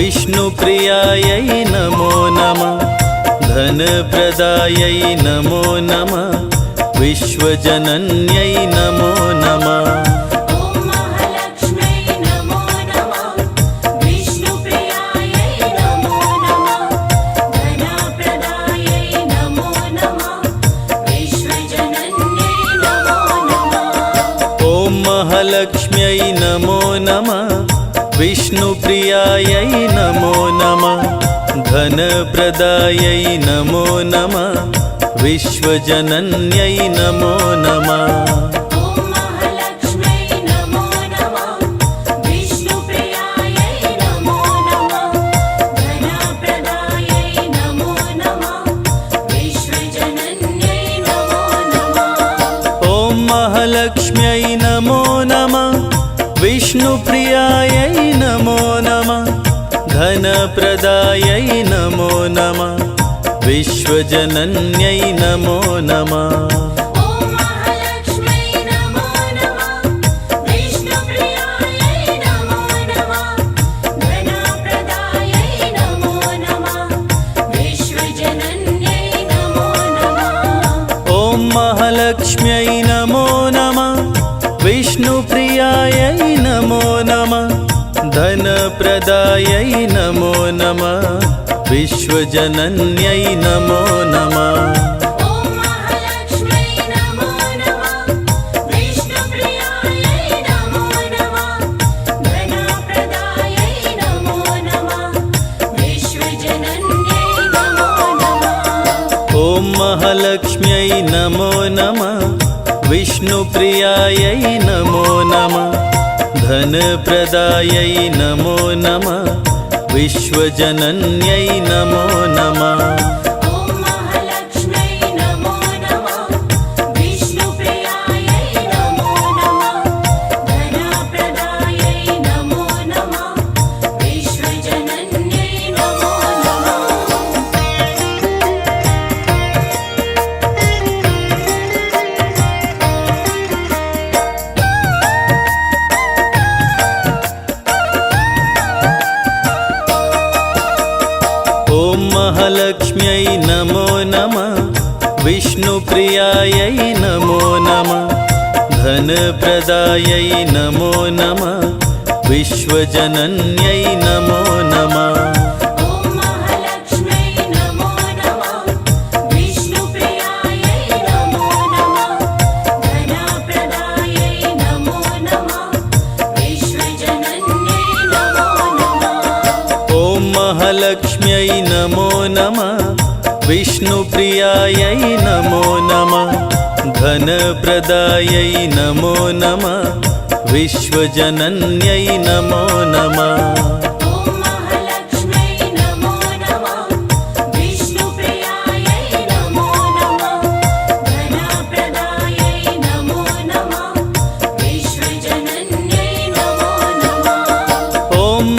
विष्णुप्रियायै नमो नमः। धनप्रदायै नमो नमः। विश्वजनन्यै नमो नमः। महालक्ष्म्यै नमो नमः। विष्णुप्रियायै नमो नमः। धनप्रदायै नमो नमः। विश्वजनन्यै नमो नमः। महालक्ष्म्यै नमो नमः। विष्णुप्रियायै नमो नमः। धनप्रदायै नमो नमः। विश्वजनन्यै नमो नमः। महालक्ष्म्यै नमो नमः। विष्णुप्रियायै नमो नमः। धनप्रदायै नमो नमः। विश्वजनन्यै नमो नमः। महालक्ष्म्यै नमो नमः। विष्णुप्रियायै नमो नमः। धनप्रदायै नमो नमः। विश्वजनन्यै नमो नमः। महालक्ष्म्यै नमो नमः। विष्णुप्रियायै नमो नमः। धनप्रदायै नमो नमः। विश्वजनन्यै नमो नमः। महालक्ष्म्यै नमो नमः। विष्णुप्रियायै नमो नमः। धनप्रदायै नमो नमः। विश्वजनन्यै नमो नमः।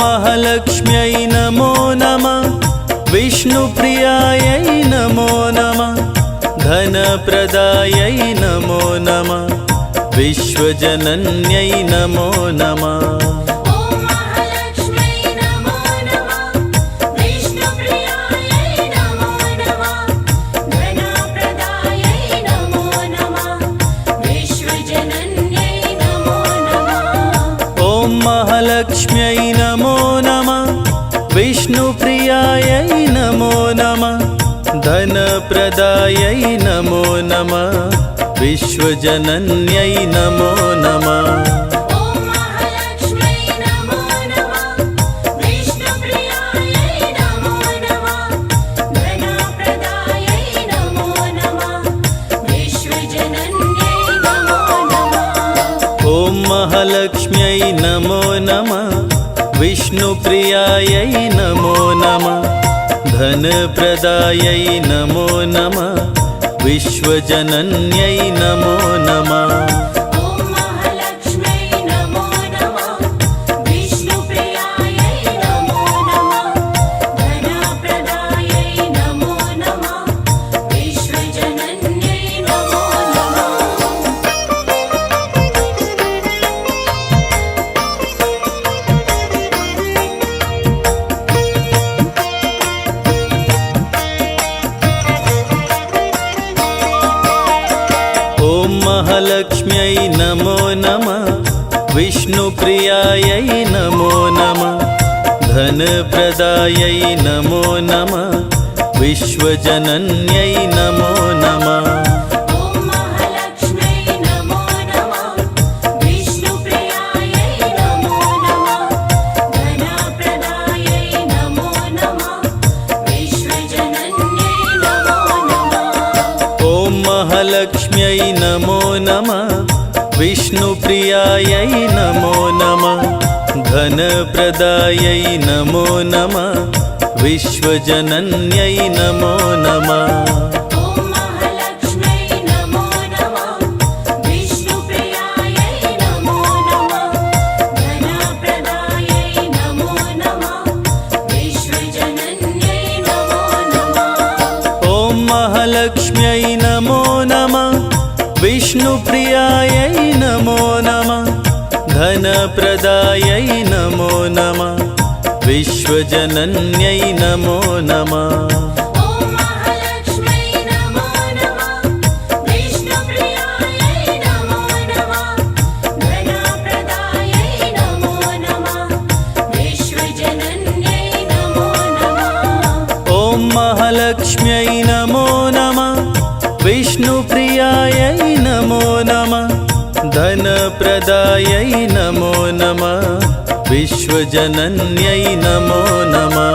महालक्ष्म्यै नमो नमः। विष्णुप्रियायै नमो नमः। धनप्रदायै नमो नमः। विश्वजनन्यै नमो नमः। महालक्ष्म्यै नमो नमः। विष्णुप्रियायै नमो नमः। धनप्रदायै नमो नमः। विश्वजनन्यै नमो नमः। महालक्ष्म्यै नमो नमः। विष्णुप्रियायै नमो नमः। धनप्रदायै नमो नमः। विश्वजनन्यै नमो नमः। महालक्ष्म्यै नमो नमः विष्णुप्रियायै नमो नमः धनप्रदायै नमो नमः विश्वजनन्यै नमो नमः महालक्ष्म्यै नमो नमः विष्णुप्रियायै नमो नमः धनप्रदायै नमो नमः विश्वजनन्यै नमो नमः महालक्ष्म्यै नमो नमः विष्णुप्रियायै नमो नमः धनप्रदायै नमो नमः विश्वजनन्यै नमो नमः महालक्ष्म्यै नमो नमः विष्णुप्रियायै नमो नमः धनप्रदायै नमो नमः विश्वजनन्यै नमो नमः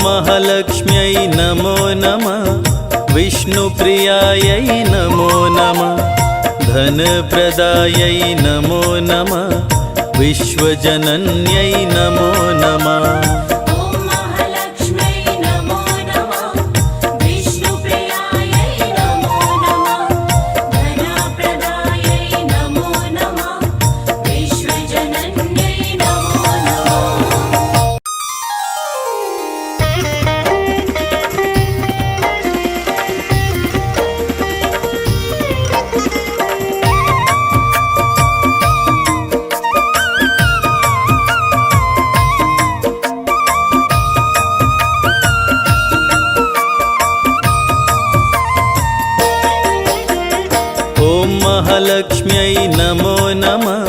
महालक्ष्म्यै नमो नमः विष्णुप्रियायै नमो नमः धनप्रदायै नमो नमः विश्वजनन्यै नमो नमः महालक्ष्म्यै नमो नमः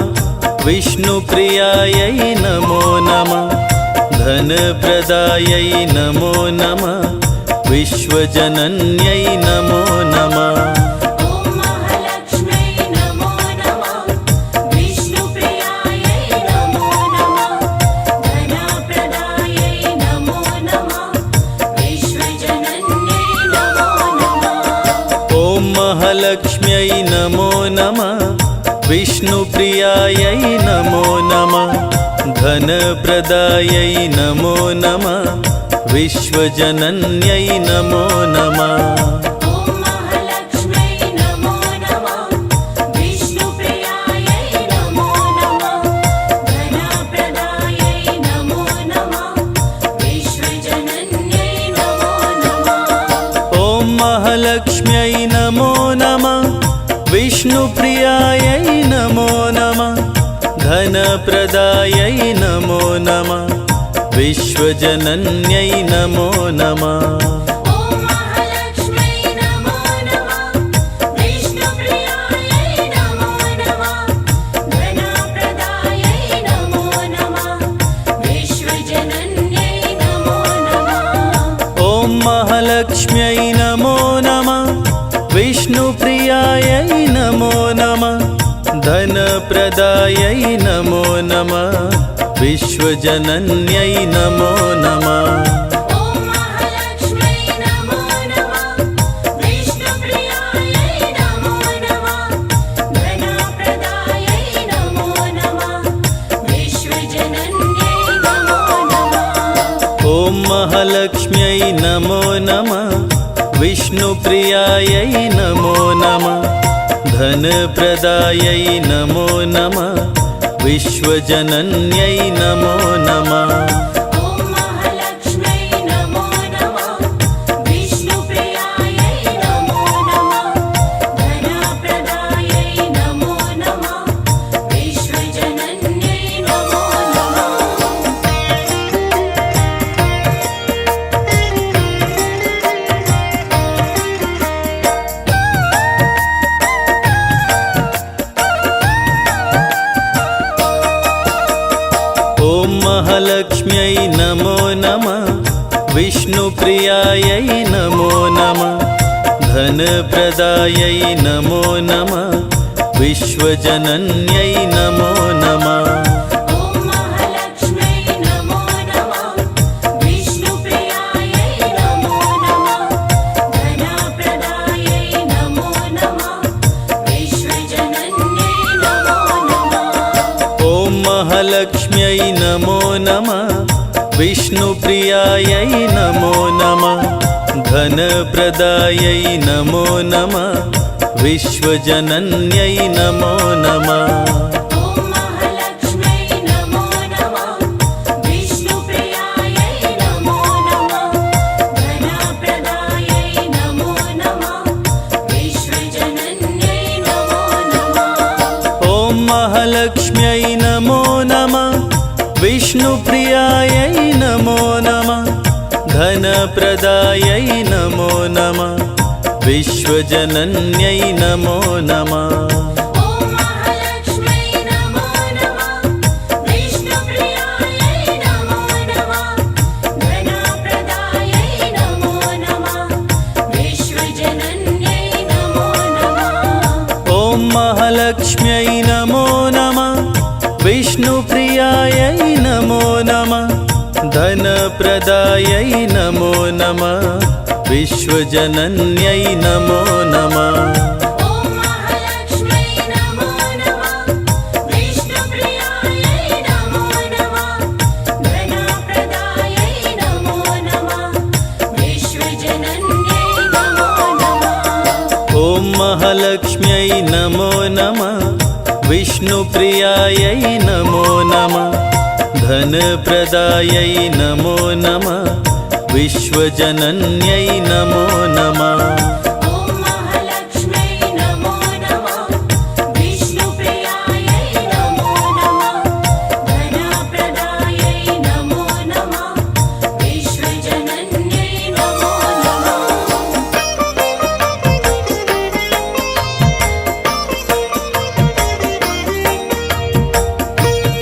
विष्णुप्रियायै नमो नमः धनप्रदायै नमो नमः विश्वजनन्यै नमो नमः महालक्ष्म्यै नमो नमः विष्णुप्रियायै नमो नमः धनप्रदायै नमो नमः विश्वजनन्यै नमो नमः महालक्ष्म्यै नमो नमः विष्णुप्रियायै नमो नमः धनप्रदायै नमो नमः विश्वजनन्यै नमो नमः महालक्ष्म्यै नमो नमः विष्णुप्रियायै नमो नमः धनप्रदायै नमो नमः विश्वजनन्यै नमो नमः महालक्ष्म्यै नमो नमः विष्णुप्रियायै नमो नमः धनप्रदायै नमो नमः विश्वजनन्यै नमो नमः महालक्ष्म्यै नमो नमः विष्णुप्रियायै नमो नमः धनप्रदायै नमो नमः विश्वजनन्यै नमो नमः महालक्ष्म्यै नमो नमः विष्णुप्रियायै नमो नमः धनप्रदायै नमो नमः विश्वजनन्यै नमो नमः महालक्ष्म्यै नमो नमः विष्णुप्रियायै नमो नमः धनप्रदायै नमो नमः विश्वजनन्यै नमो नमः महालक्ष्म्यै नमो नमः विष्णुप्रियायै नमो नमः धनप्रदायै नमो नमः विश्वजनन्यै नमो नमः महालक्ष्म्यै नमो नमः विष्णुप्रियायै नमो नमः धनप्रदायै नमो नमः विश्वजनन्यै नमो नमः